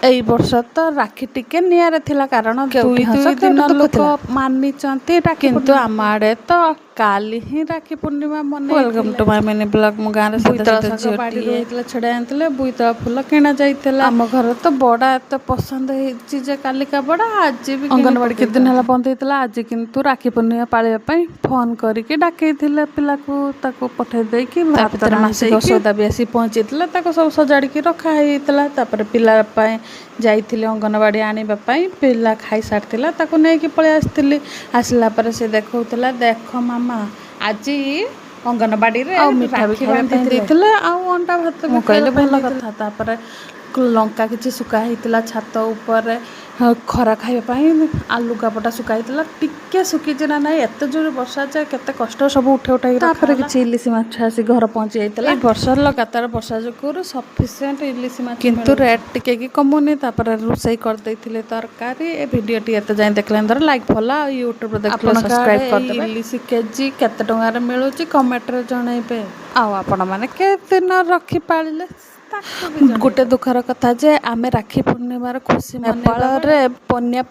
एई वर्ष तो राखी टिके नियारे थिला कारण दुई दिन लोक मानिचंती राखी किंतु आम आड़े तो काली ही राखी पूर्णिमा मने। Welcome to my mini blog. मो गाँव में बाड़ी रही छड़ा आनते बुईतला फूल किणा जाइला। आम घर तो बड़ा एत पसंद होती जे कालिका बड़ा आज भी अंगनवाड़ी के दिन है बंद होता। आज किंतु राखी पूर्णिमा पालिया फोन करके डाकई पिला को पठे देकी मासिक सौदा भी आसी पहुँची सब सजाड़ी रखाई पिला जाइए अंगनवाड़ी आने पिला खाई सारी नहीं पलि आसती आसला से देखा देख मामा आज अंगनवाड़ी मिठा भी बांधी अंडा भात कहले भल कथा। लंका किसी सुखाई छात उपर खरा खाइबापी आलू कापटा सुखाई टिके सुखी ना ना एत जोर वर्षा जाए केते कष्ट सब उठे उठाई किसी इलिशी माछ आसी घर पहुँची जाता। वर्ष लगातार वर्षा जो सफिसीयंट इलिशी माछ किंतु रेट टिके कि कमुनी रोषे करदे तरकारी। ए वीडियो टी एत जाए देखले धर लाइक फॉलो यूट्यूब देखले सब्सक्राइब कर देबे। इलिशी केजी केते टंगार मिलुची कमेंट रे जणाइबे। आपण माने के दिन रखी पालिले गोटे दुखर कथा जे आमे राखी पूर्णिमार खुशी नेपाल बन्या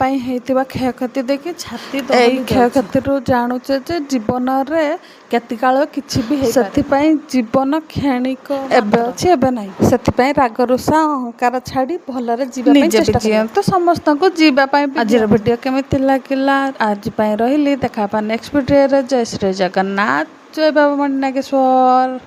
क्षयक्षति देखी छाती क्षयक्षति जानूचे जे जीवन में केती काल किछि भी से जीवन क्षणिक एबे अछि एबे नहीं से राग रुषा अहंकार छाड़ी भलरे जीवन तो समस्त को जीवाई। आज वीडियो केमिति लागिला आज रही देखा नेक्स्ट वीडियो। जय श्री जगन्नाथ जय बाबा मणि नागेश्वर।